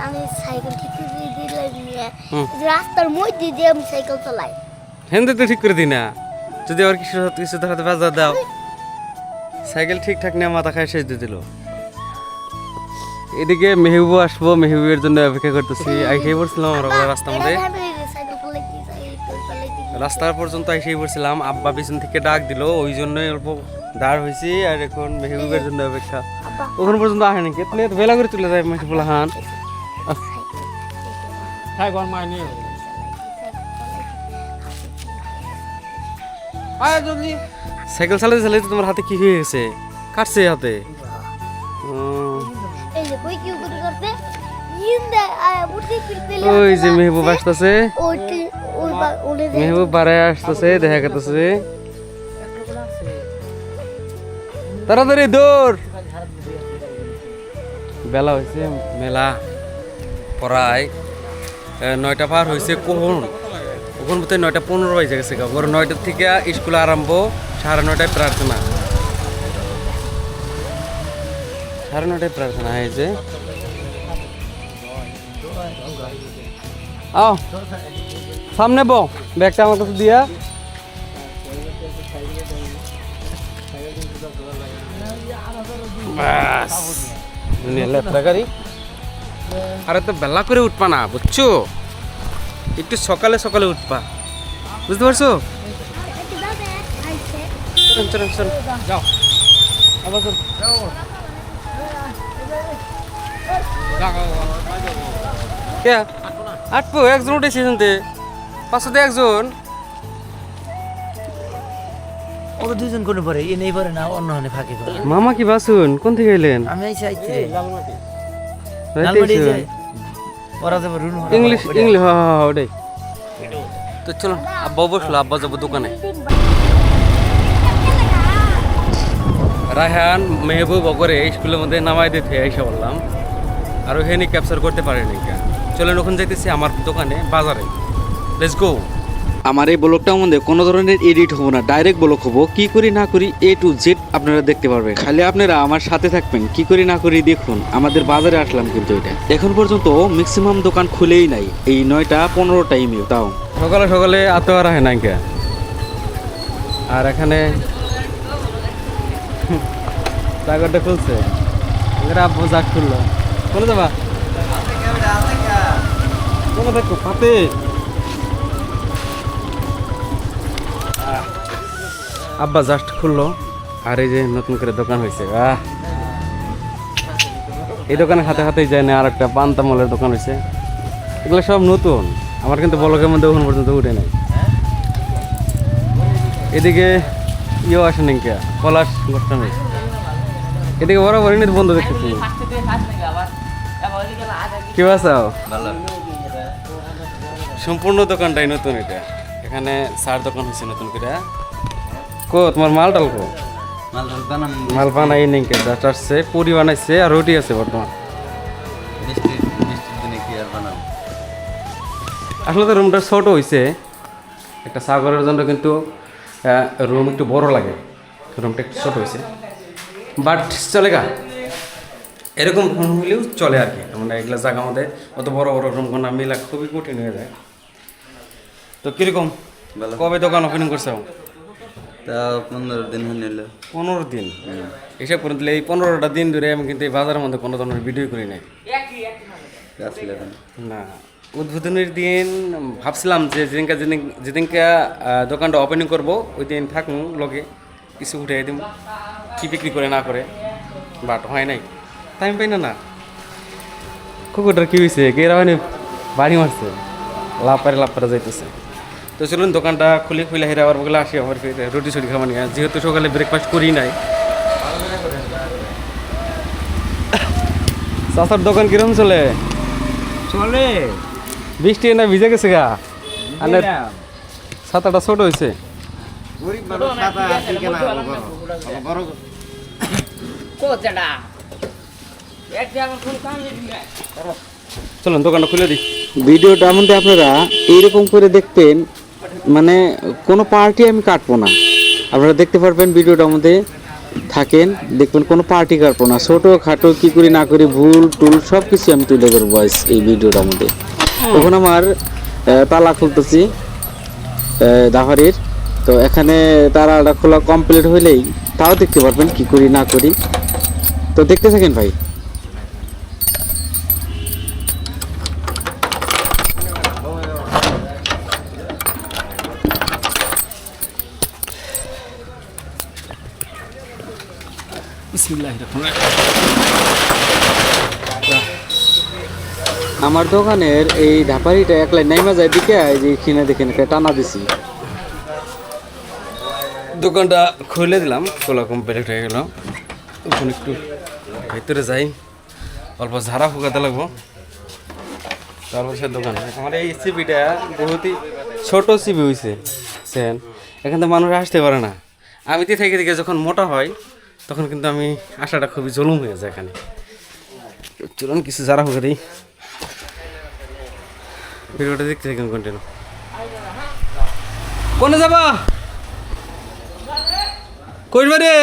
আমি সাইকেল ঠিক করে দিলাম নিয়ে রাস্তার মধ্যে দিয়ে আমি সাইকেল চালাই। হেন্দে তো ঠিক করে দিই না, যদি আবার কিছু কিছু ধরাতে বাজার দাও। সাইকেল ঠিকঠাক নিয়ে মাথা খায় শেষ দিয়ে দিল। এদিকে মেহবুব আসবো, মেহবুবের জন্য অপেক্ষা করতেছি। আইসেই পড়ছিলাম আমরা রাস্তার মধ্যে, রাস্তার পর্যন্ত আইসেই পড়ছিলাম। আব্বা পিছন থেকে ডাক দিল, ওই জন্যই অল্প দাঁড় হয়েছি। আর এখন মেহবুবের জন্য অপেক্ষা। ওখান পর্যন্ত আসে নাকি এত বেলা করে চলে যায় মেহবুল হান। সাইকেল চালাতে চালাতে তোমার হাতে কি হয়ে গেছে? কাটছে হাতে? ওই যে মেহবুব আসতেছে, মেহবুব বাড়ায় আসতেছে, দেখা করতেছে। তাড়াতাড়ি দৌড়, বেলা হয়েছে মেলা প্রায় 9টা পার হয়েছে। কখন ওখান মধ্যে 9:15 বাজে গেছে। ওর 9টার থেকে স্কুল আরম্ভ, 9:30 প্রার্থনা, 9:30 প্রার্থনা। এই যে আও সামনে বো, ব্যাগটা আমার কাছে দিয়া। আরে তো বেলা করে উঠবা না, বুঝছো? একটু সকালে সকালে উঠবা, বুঝতে পারছো? যাও আবার কে আটপো একজন উঠেছে, শুনতে 500 একজন। ওরা দুজন কোন পরে এ নেই পারে না, অন্য হনে ফাঁকি করে। মামা কি বাসুন কোন থেকে এলেন? আমি আইছি আইতে রাইতে এসেছেন? ওরা যাবে রুন ইংলিশ ইংলিশ, হ্যাঁ ওটাই। তো চলো, আব্বা বসলো, আব্বা যাবো দোকানে। রায়হান মেহবুব অগরে স্কুলের মধ্যে নামাই দিতে এসে বললাম, আর ওখানে ক্যাপচার করতে পারেনি। চলেন ওখানে যাইতেছি আমার দোকানে বাজারে, লেটস গো। আমার এই ব্লগটার মধ্যে কোনো ধরনের এডিট হবো না, ডাইরেক্ট ব্লগ হবো। কি করি না করি A to Z আপনারা দেখতে পারবেন, খালি আপনারা আমার সাথে থাকবেন। কি করি না করি দেখুন। আমাদের বাজারে আসলাম, কিন্তু এটা এখন পর্যন্ত ম্যাক্সিমাম দোকান খুলেই নাই, এই 9:15 টাইমে। তাও সকালে সকালে আতোয়ার হয় না কে। আর এখানে জায়গাটা খুলছে, আব্বু জাগ খুললো। কোনে যাবা? কোনে দেখো পাতে। আব্বা জাস্ট খুললো, আর এই যে নতুন করে দোকান হয়েছে। এই দোকানের হাতে হাতেই যায় না, আর একটা পান্তামলের দোকান হয়েছে। এগুলো সব নতুন, আমার কিন্তু ব্লগের মধ্যে ওখান পর্যন্ত উঠে নাই। এদিকে ইয়েও আসে নাকি পলাশ গোষ্ঠান, এদিকে বরাবর এনে বন্ধ দেখতেছি। কি বাসাও সম্পূর্ণ দোকানটাই নতুন। এটা এখানে সার দোকান হয়েছে নতুন করে। কো তোমার মাল ডাল কো? মাল বানাই নেই, জাস্ট আসছে, পুরি বানাইছে আর রুটি আছে বর্তমান। আসলে তো রুমটা ছোট হয়েছে, একটা সাগরের জন্য কিন্তু রুম একটু বড় লাগে। রুমটা একটু ছোট হয়েছে, বাট চলে গা, এরকম রুম হলেও চলে আর কি। মানে এগুলো জায়গা মধ্যে অত বড় বড় রুম কোনা মিলা খুবই কঠিন হয়ে যায়। তো কিরকম কবে দোকান ওপেনিং করছো? তা 15 দিন হইল। 15 দিন এসব করে দিলে। এই 15টা দিন ধরে আমি কিন্তু এই বাজারের মধ্যে কোনো ধরনের ভিডিও করি নাই না। উদ্বোধনের দিন ভাবছিলাম যে যেদিনকে দোকানটা ওপেনিং করবো ওই দিন থাকুন লগে, কিছু উঠে দিন কি বিক্রি করে না করে, বাট হয় নাই, টাইম পাই না। কুকুরটার কি হয়েছে? গেরা মানে বাড়ি মারছে, লাভ পারে যাইতেছে। তো চলুন দোকানটা খুলে হেরে আবার বলে আসি, আবার রুটি ছুটি খাওয়া নিয়ে, যেহেতু সকালে ব্রেকফাস্ট করি নাই। চাচার দোকান কিরকম চলে? চলে বৃষ্টি না ভিজে গেছে গা, ছাতাটা ছোট হয়েছে। চলুন দোকানটা খুলে দিই। ভিডিওটার মধ্যে আপনারা এইরকম করে দেখবেন, মানে কোনো পার্টি আমি কাটবো না, আপনারা দেখতে পারবেন ভিডিওটার মধ্যে থাকেন, দেখবেন কোনো পার্টি কার্প না, ছোটো খাটো কী করি না করি ভুল টুল সব কিছু আমি তুলে ধরবো বয়স এই ভিডিওটার মধ্যে। তখন আমার তালা খুলতেছি দাহারির, তো এখানে তালাটা খোলা কমপ্লিট হইলেই তাও দেখতে পারবেন কি করি না করি। তো দেখতে থাকেন ভাই। আমার দোকানের এই ধাপারিটা একলাই নাইমা যায় দিকে যে এখানে দেখেন একটা টানা দিছি। দোকানটা খুলে দিলাম, খোলা কমপ্লিট হয়ে গেল। এখন একটু ভিতরে যাই, অল্প ঝাড়া ফুকাতে লাগবো, তারপর সে দোকান। আমার এই সিবিটা বহুতই ছোট সিবি হয়েছে, সেন এখান থেকে মানুষ আসতে পারে না। আমি থেকে থেকে যখন মোটা হয় তখন কিন্তু আমি আসাটা খুবই জলুম হয়ে যায় এখানে। চলুন কিছু ঝাড়া ফুকা দিই, ভিডিওটা দেখতে থাকুন কন্টিনিউ। কোনে যাবা? কইবা রে?